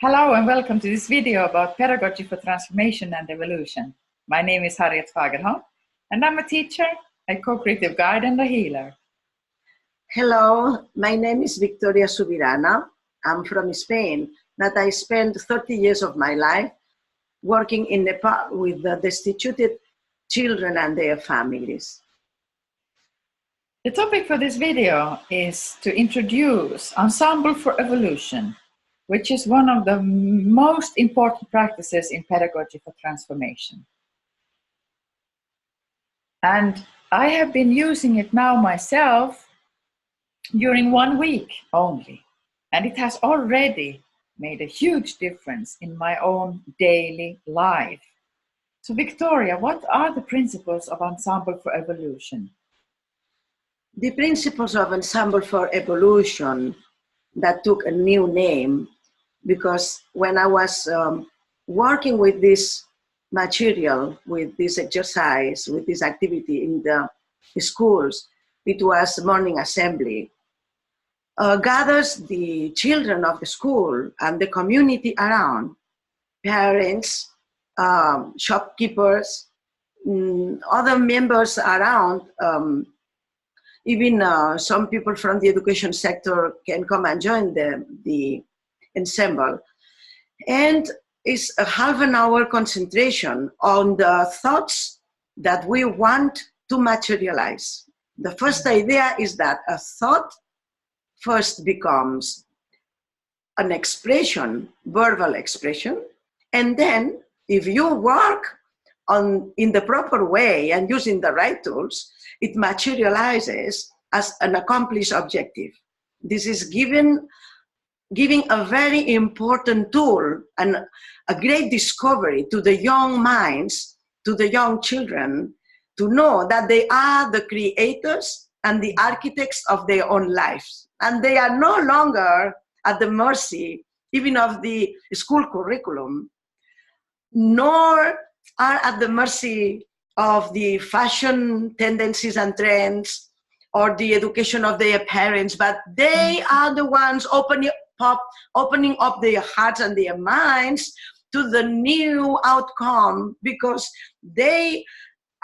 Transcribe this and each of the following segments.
Hello and welcome to this video about pedagogy for transformation and evolution. My name is Harriet Fagerholm and I'm a teacher, a co-creative guide and a healer. Hello, my name is Victoria Subirana. I'm from Spain, but I spent 30 years of my life working in Nepal with the destituted children and their families. The topic for this video is to introduce Ensemble for Evolution, which is one of the most important practices in pedagogy for transformation. And I have been using it now myself during 1 week only, and it has already made a huge difference in my own daily life. So Victoria, what are the principles of Ensemble for Evolution? The principles of Ensemble for Evolution that took a new name because when I was working with this material, with this exercise, with this activity in the schools, it was morning assembly, gathers the children of the school and the community around, parents, shopkeepers, other members around, even some people from the education sector can come and join the ensemble. And it's a half an hour concentration on the thoughts that we want to materialize. The first idea is that a thought first becomes an expression, verbal expression, and then if you work in the proper way and using the right tools, it materializes as an accomplished objective. This is giving a very important tool and a great discovery to the young minds, to the young children, to know that they are the creators and the architects of their own lives. And they are no longer at the mercy even of the school curriculum, nor are at the mercy of the fashion tendencies and trends or the education of their parents, but they are the ones opening up their hearts and their minds to the new outcome because they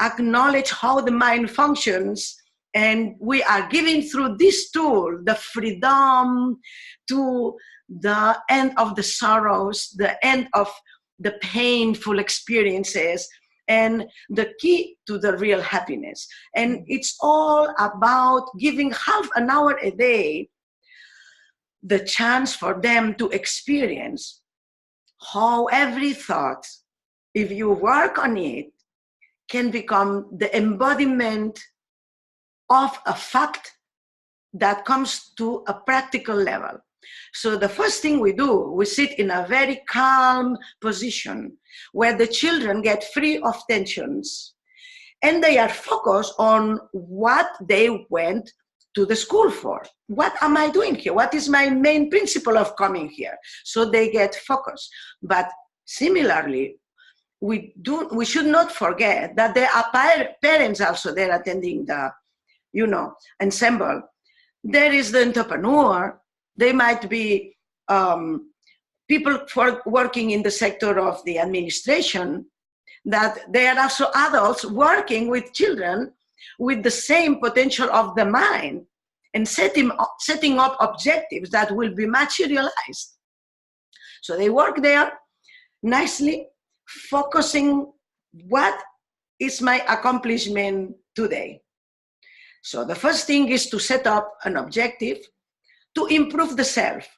acknowledge how the mind functions, and we are giving through this tool the freedom to the end of the sorrows, the end of the painful experiences, and the key to the real happiness. And it's all about giving half an hour a day the chance for them to experience how every thought, if you work on it, can become the embodiment of a fact that comes to a practical level. So the first thing we do, we sit in a very calm position where the children get free of tensions and they are focused on what they went to the school for. What am I doing here? What is my main principle of coming here? So they get focused. But similarly, we should not forget that there are parents also there attending the, ensemble. There is the entrepreneur. They might be people working in the sector of the administration, that they are also adults working with children with the same potential of the mind and setting up objectives that will be materialized. So they work there nicely, focusing what is my accomplishment today. So the first thing is to set up an objective to improve the self,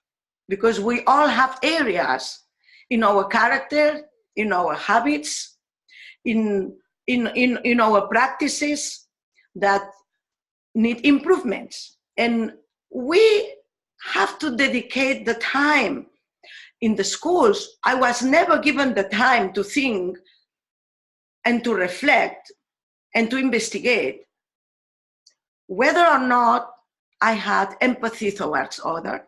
because we all have areas in our character, in our habits, in our practices that need improvements. And we have to dedicate the time. In the schools, I was never given the time to think and to reflect and to investigate whether or not I had empathy towards others,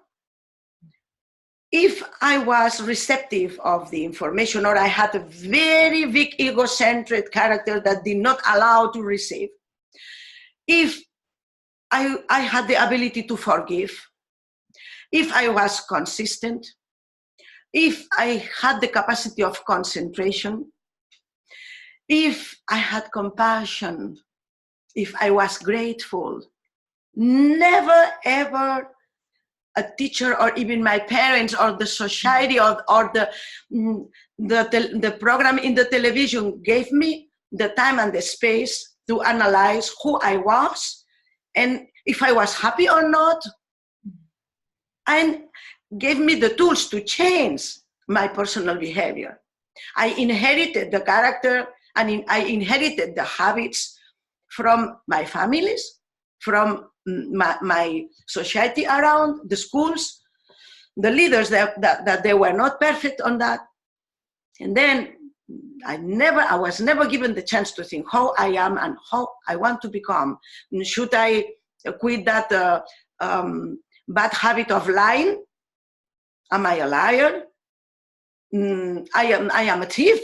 if I was receptive of the information, or I had a very big egocentric character that did not allow to receive, if I had the ability to forgive, if I was consistent, if I had the capacity of concentration, if I had compassion, if I was grateful, never ever a teacher or even my parents or the society or the program in the television gave me the time and the space to analyze who I was and if I was happy or not, and gave me the tools to change my personal behavior. I inherited the character and I inherited the habits from my families, from my society around, the schools, the leaders that they were not perfect on that. And then I was never given the chance to think how I am and how I want to become. Should I quit that bad habit of lying? Am I a liar? I am a thief.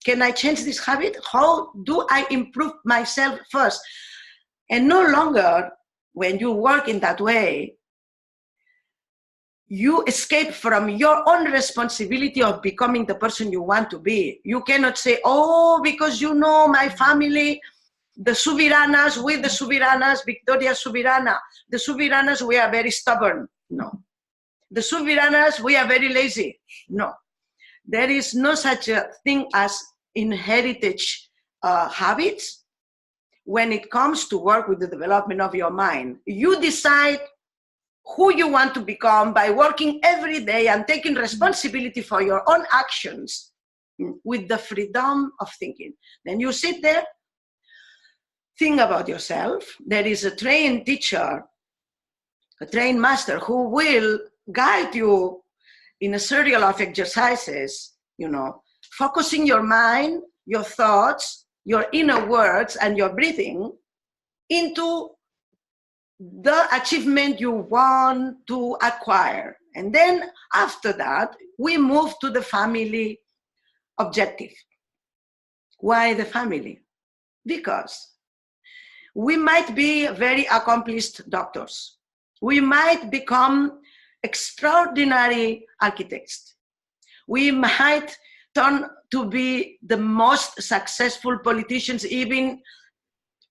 Can I change this habit? How do I improve myself first? And no longer, when you work in that way, you escape from your own responsibility of becoming the person you want to be. You cannot say, oh, because you know my family, the Subiranas, with the Subiranas, Victoria Subirana, the Subiranas, we are very stubborn. No. The Subiranas, we are very lazy. No. There is no such a thing as inherited habits when it comes to work with the development of your mind. You decide who you want to become by working every day and taking responsibility for your own actions with the freedom of thinking. Then you sit there, think about yourself. There is a trained teacher, a trained master who will guide you in a serial of exercises, focusing your mind, your thoughts, your inner words, and your breathing into the achievement you want to acquire. And then after that, we move to the family objective. Why the family? Because we might be very accomplished doctors. We might become extraordinary architects. We might turn to be the most successful politicians, even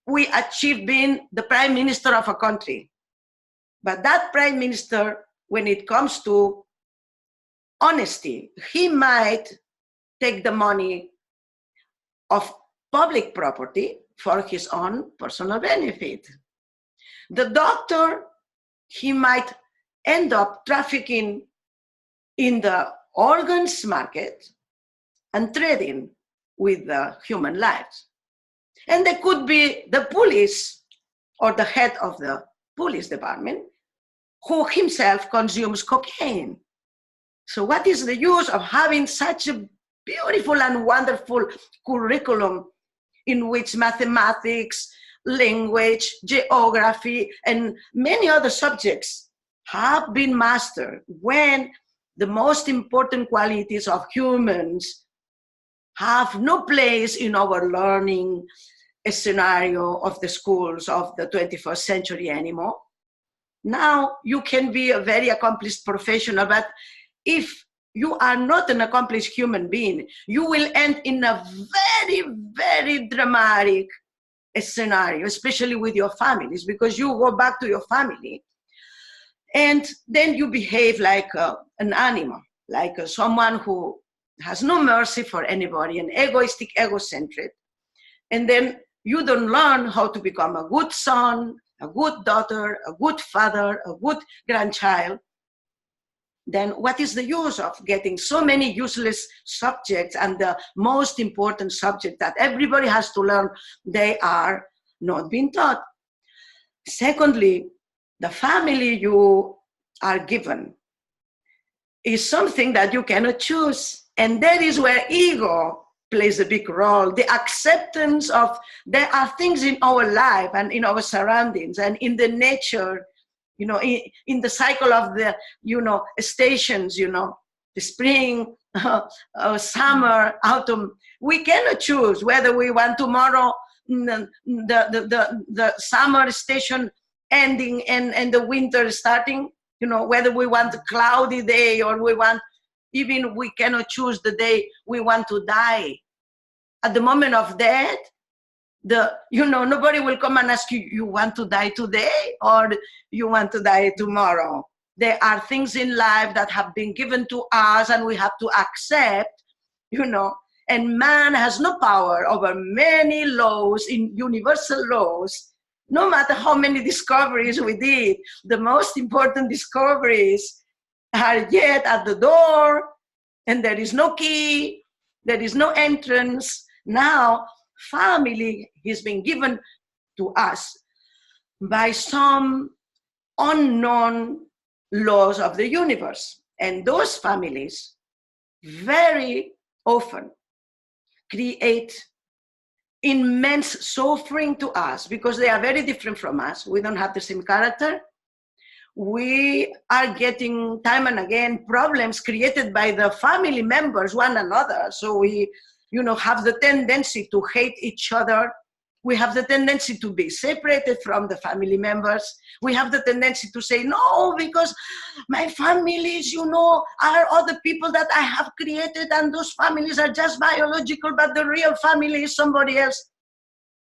we achieve being the prime minister of a country. But that prime minister, when it comes to honesty, he might take the money of public property for his own personal benefit. The doctor, he might end up trafficking in the organs market and trading with the human lives. And there could be the police or the head of the police department who himself consumes cocaine. So what is the use of having such a beautiful and wonderful curriculum in which mathematics, language, geography, and many other subjects have been mastered when the most important qualities of humans have no place in our learning scenario of the schools of the 21st century anymore? Now you can be a very accomplished professional, but if you are not an accomplished human being, you will end in a very, very dramatic scenario, especially with your families, because you go back to your family and then you behave like an animal, like someone who has no mercy for anybody, an egoistic, egocentric. And then you don't learn how to become a good son, a good daughter, a good father, a good grandchild. Then what is the use of getting so many useless subjects, and the most important subject that everybody has to learn, they are not being taught? Secondly, the family you are given is something that you cannot choose. And that is where ego plays a big role. The acceptance of, there are things in our life and in our surroundings and in the nature, in the cycle of the, stations, the spring, summer, autumn. We cannot choose whether we want tomorrow the summer station ending and the winter starting, whether we want a cloudy day or we want Even we cannot choose the day we want to die. At the moment of death, nobody will come and ask you, you want to die today or you want to die tomorrow? There are things in life that have been given to us and we have to accept, and man has no power over many laws, in universal laws. No matter how many discoveries we did, the most important discoveries are yet at the door, and there is no key, there is no entrance. Now, family has been given to us by some unknown laws of the universe. And those families very often create immense suffering to us because they are very different from us. We don't have the same character. We are getting time and again problems created by the family members, one another. So we, have the tendency to hate each other. We have the tendency to be separated from the family members. We have the tendency to say, no, because my families, are other people that I have created, and those families are just biological, but the real family is somebody else.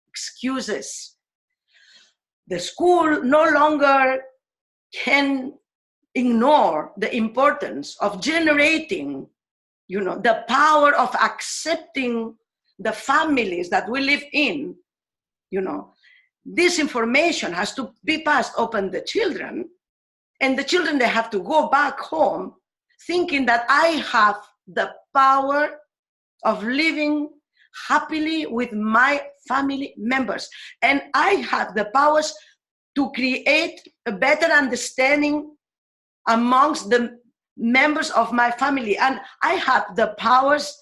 Excuses. The school no longer can ignore the importance of generating, the power of accepting the families that we live in. This information has to be passed upon the children, and the children, they have to go back home thinking that I have the power of living happily with my family members, and I have the powers to create a better understanding amongst the members of my family, and I have the powers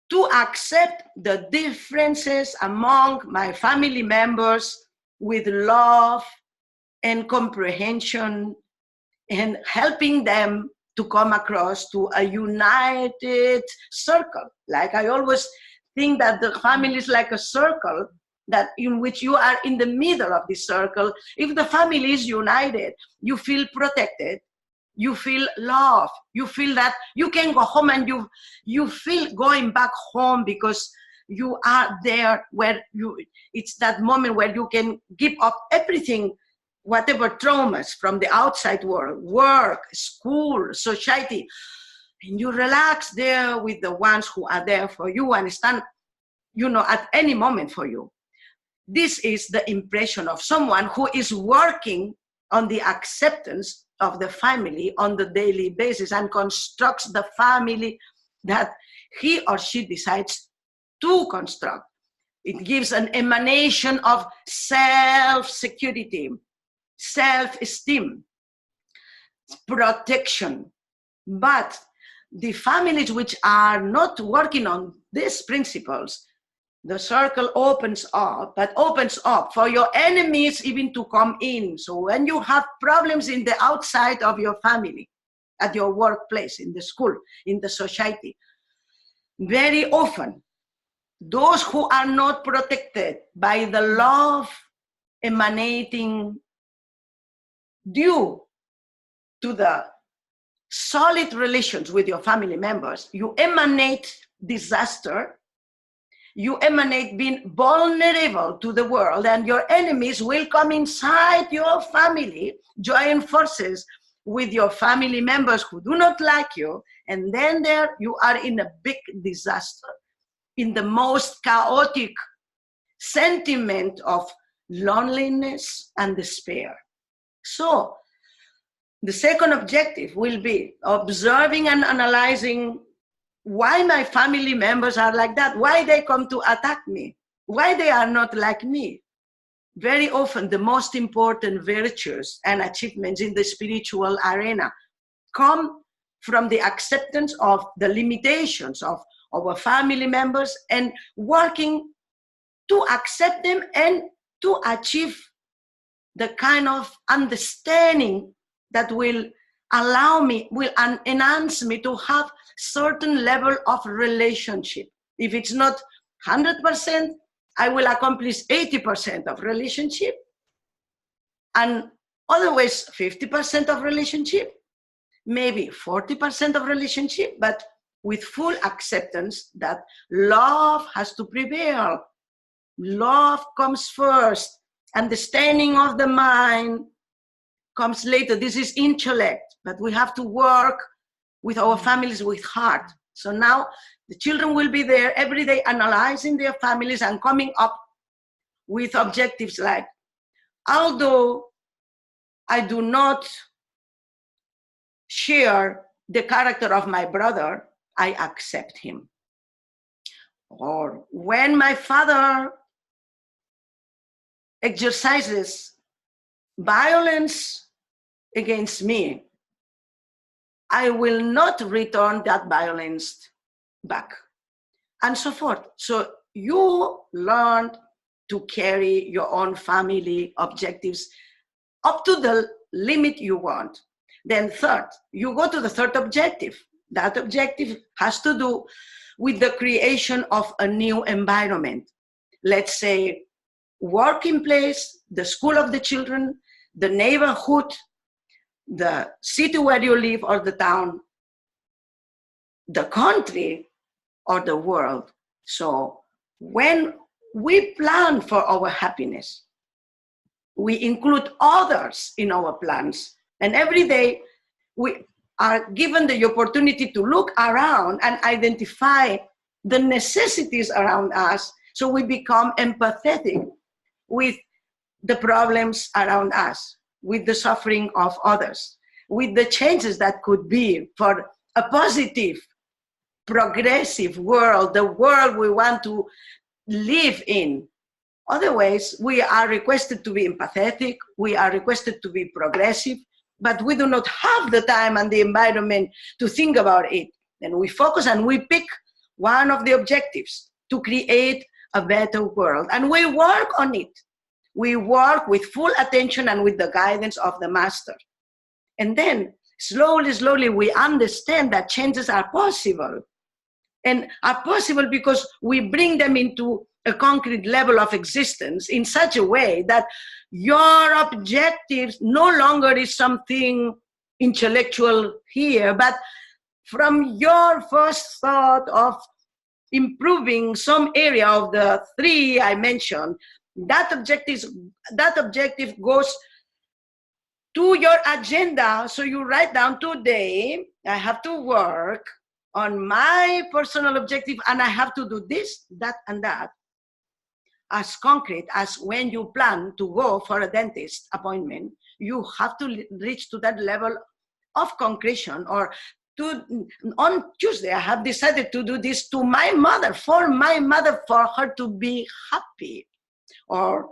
to accept the differences among my family members with love and comprehension, and helping them to come across to a united circle. Like I always think that the family is like a circle that in which you are in the middle of this circle. If the family is united, you feel protected, you feel love, you feel that you can go home, and you feel going back home because you are there where it's that moment where you can give up everything, whatever traumas from the outside world, work, school, society, and you relax there with the ones who are there for you and stand, at any moment for you. This is the impression of someone who is working on the acceptance of the family on the daily basis and constructs the family that he or she decides to construct. It gives an emanation of self-security, self-esteem, protection. But the families which are not working on these principles, the circle opens up, but opens up for your enemies even to come in. So when you have problems in the outside of your family, at your workplace, in the school, in the society, very often, those who are not protected by the love emanating due to the solid relations with your family members, you emanate disaster, you emanate being vulnerable to the world, and your enemies will come inside your family, join forces with your family members who do not like you, and then there you are in a big disaster, in the most chaotic sentiment of loneliness and despair. So the second objective will be observing and analyzing why my family members are like that, why they come to attack me, why they are not like me. Very often the most important virtues and achievements in the spiritual arena come from the acceptance of the limitations of our family members and working to accept them and to achieve the kind of understanding that will allow me, will enhance me to have certain level of relationship. If it's not 100%, I will accomplish 80% of relationship, and otherwise 50% of relationship. maybe 40% of relationship, but with full acceptance that love has to prevail. Love comes first. Understanding of the mind comes later. This is intellect, but we have to work with our families with heart. So now the children will be there every day analyzing their families and coming up with objectives like, although I do not share the character of my brother, I accept him. Or when my father exercises violence against me, I will not return that violence back, and so forth. So you learn to carry your own family objectives up to the limit you want. Then third, you go to the third objective. That objective has to do with the creation of a new environment. Let's say working place, the school of the children, the neighborhood, the city where you live or the town, the country or the world. So when we plan for our happiness, we include others in our plans. And every day we are given the opportunity to look around and identify the necessities around us, so we become empathetic with the problems around us, with the suffering of others, with the changes that could be for a positive, progressive world, the world we want to live in. Otherwise, we are requested to be empathetic, we are requested to be progressive, but we do not have the time and the environment to think about it. And we focus and we pick one of the objectives to create a better world. And we work on it. We work with full attention and with the guidance of the master. And then slowly, slowly, we understand that changes are possible. And are possible because we bring them into a concrete level of existence in such a way that your objectives no longer is something intellectual here, but from your first thought of improving some area of the three I mentioned, that objective goes to your agenda. So you write down, today I have to work on my personal objective and I have to do this, that, and that, as concrete as when you plan to go for a dentist appointment. You have to reach to that level of concretion. Or on Tuesday, I have decided to do this to my mother, for her to be happy. Or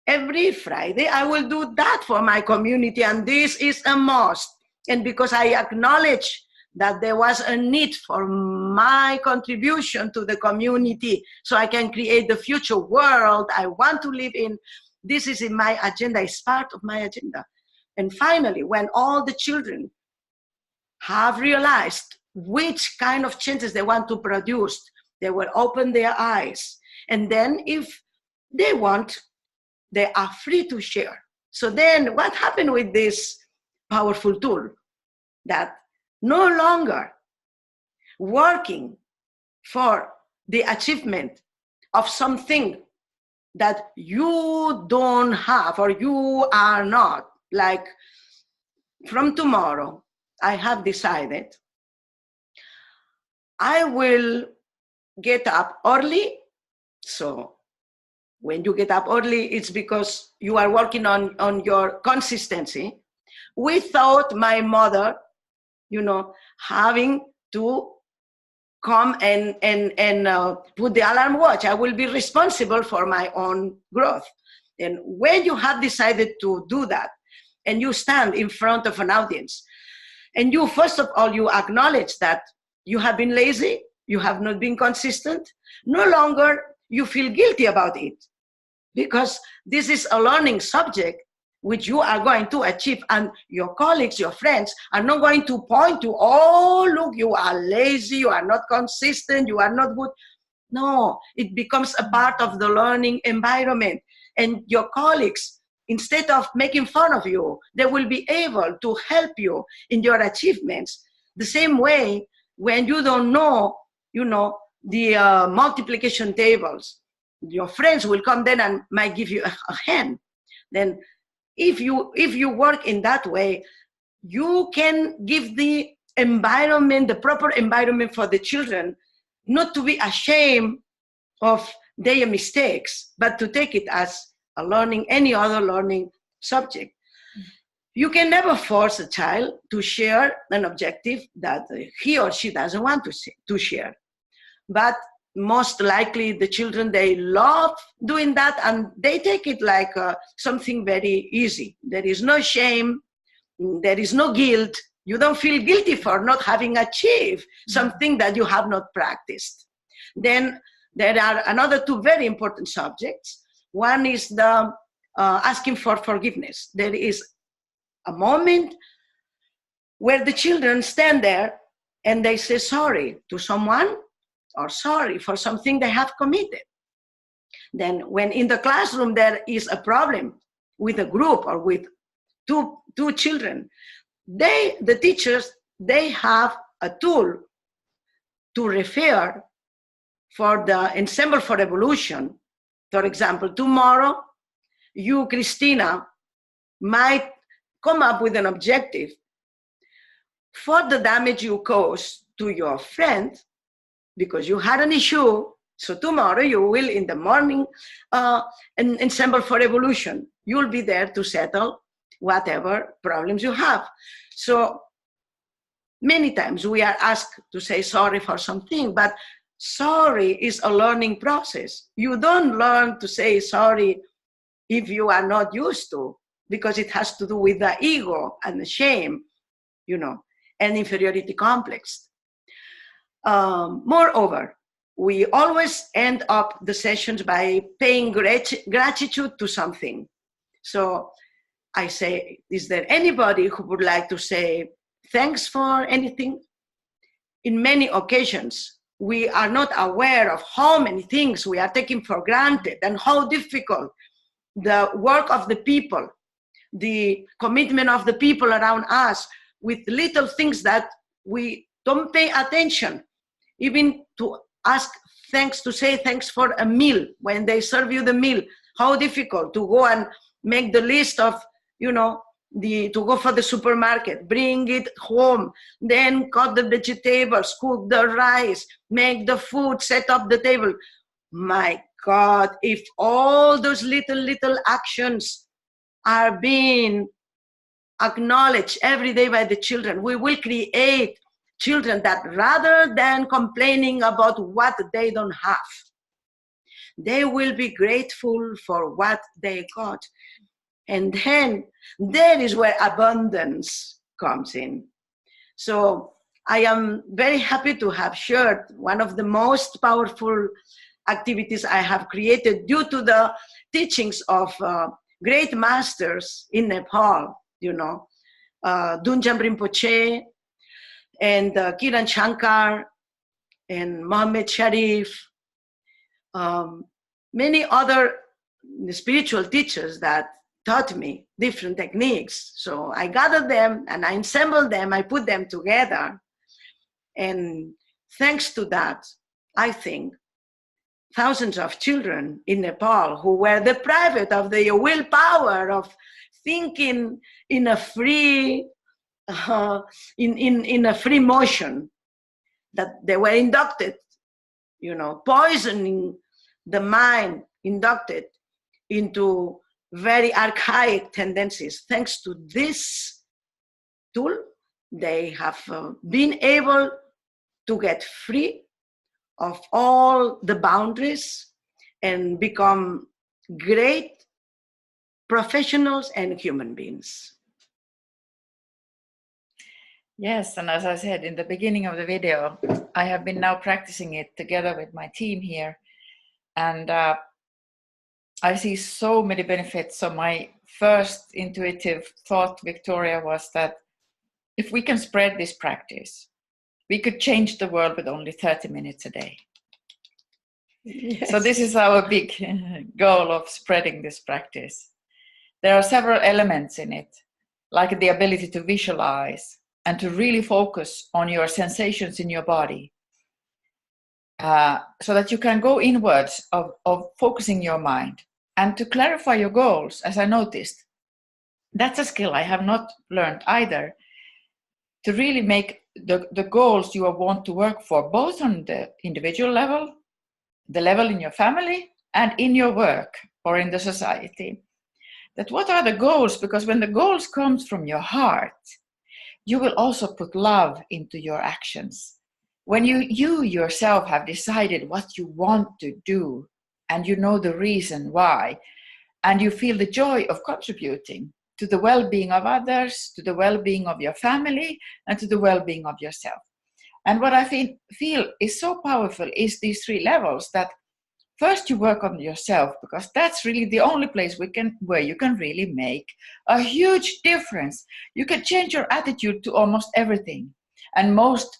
every Friday, I will do that for my community, and this is a must. And because I acknowledge that there was a need for my contribution to the community so I can create the future world I want to live in, this is in my agenda, it's part of my agenda. And finally, when all the children have realized which kind of changes they want to produce, they will open their eyes. And then if they want, they are free to share. So then what happened with this powerful tool? That no longer working for the achievement of something that you don't have or you are not. Like, from tomorrow, I have decided I will get up early. So when you get up early, it's because you are working on your consistency, without my mother, having to come and put the alarm watch. I will be responsible for my own growth. And when you have decided to do that, and you stand in front of an audience, and you, first of all, you acknowledge that you have been lazy, you have not been consistent, no longer you feel guilty about it, because this is a learning subject which you are going to achieve, and your colleagues, your friends are not going to point to, oh, look, you are lazy, you are not consistent, you are not good. No, it becomes a part of the learning environment. And your colleagues instead of making fun of you, they will be able to help you in your achievements. The same way, when you don't know, the multiplication tables, your friends will come then and might give you a hand. Then if you work in that way, you can give the environment, the proper environment for the children, not to be ashamed of their mistakes, but to take it as a learning, any other learning subject. You can never force a child to share an objective that he or she doesn't want to share. But most likely the children, they love doing that, and they take it like something very easy. There is no shame, there is no guilt. You don't feel guilty for not having achieved something that you have not practiced. Then there are another two very important subjects. One is the asking for forgiveness. There is a moment where the children stand there and they say sorry to someone or sorry for something they have committed. Then when in the classroom there is a problem with a group or with two children, the teachers, they have a tool to refer for the Ensemble for Evolution. For example, tomorrow, you, Christina, might come up with an objective for the damage you caused to your friend because you had an issue. So tomorrow you will, in the morning, Ensemble for Evolution, you'll be there to settle whatever problems you have. So many times we are asked to say sorry for something, but sorry is a learning process. You don't learn to say sorry if you are not used to, because it has to do with the ego and the shame, and inferiority complex. Moreover, we always end up the sessions by paying gratitude to something. So I say, is there anybody who would like to say thanks for anything? In many occasions, we are not aware of how many things we are taking for granted and how difficult the work of the people, the commitment of the people around us with little things that we don't pay attention, even to ask thanks, to say thanks for a meal when they serve you the meal. How difficult to go and make the list of, to go for the supermarket, bring it home, then cut the vegetables, cook the rice, make the food, set up the table. My God, if all those little actions are being acknowledged every day by the children, we will create children that, rather than complaining about what they don't have, they will be grateful for what they got. And then there is where abundance comes in. So I am very happy to have shared one of the most powerful activities I have created due to the teachings of great masters in Nepal, Dunjam Rinpoche and Kiran Shankar and Mohammed Sharif, many other spiritual teachers that taught me different techniques. So I gathered them and I assembled them, I put them together. And thanks to that, I think thousands of children in Nepal who were deprived of the willpower of thinking in a free, in a free motion, that they were inducted, poisoning the mind, inducted into very archaic tendencies. Thanks to this tool, they have been able to get free of all the boundaries and become great professionals and human beings. Yes, and as I said in the beginning of the video, I have been now practicing it together with my team here, and I see so many benefits. So my first intuitive thought, Victoria, was that if we can spread this practice, we could change the world with only 30 minutes a day. Yes. So this is our big goal of spreading this practice. There are several elements in it, like the ability to visualize and to really focus on your sensations in your body, so that you can go inwards of focusing your mind and to clarify your goals. As I noticed, that's a skill I have not learned either, to really make the goals you want to work for, both on the individual level, the level in your family, and in your work or in the society. That what are the goals? Because when the goals comes from your heart, you will also put love into your actions. When you yourself have decided what you want to do, and you know the reason why, and you feel the joy of contributing to the well-being of others, to the well-being of your family, and to the well-being of yourself. And what I feel is so powerful is these three levels. That first you work on yourself, because that's really the only place where you can really make a huge difference. You can change your attitude to almost everything. And most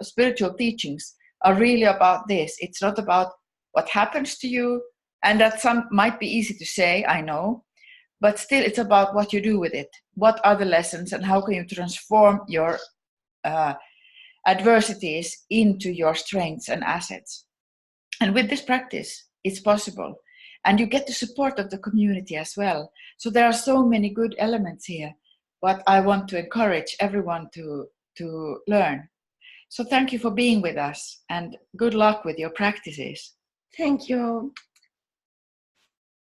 spiritual teachings are really about this. It's not about what happens to you, and that some might be easy to say, I know, but still it's about what you do with it. What are the lessons, and how can you transform your adversities into your strengths and assets? And with this practice, it's possible. And you get the support of the community as well. So there are so many good elements here, what I want to encourage everyone to learn. So thank you for being with us, and good luck with your practices. Thank you.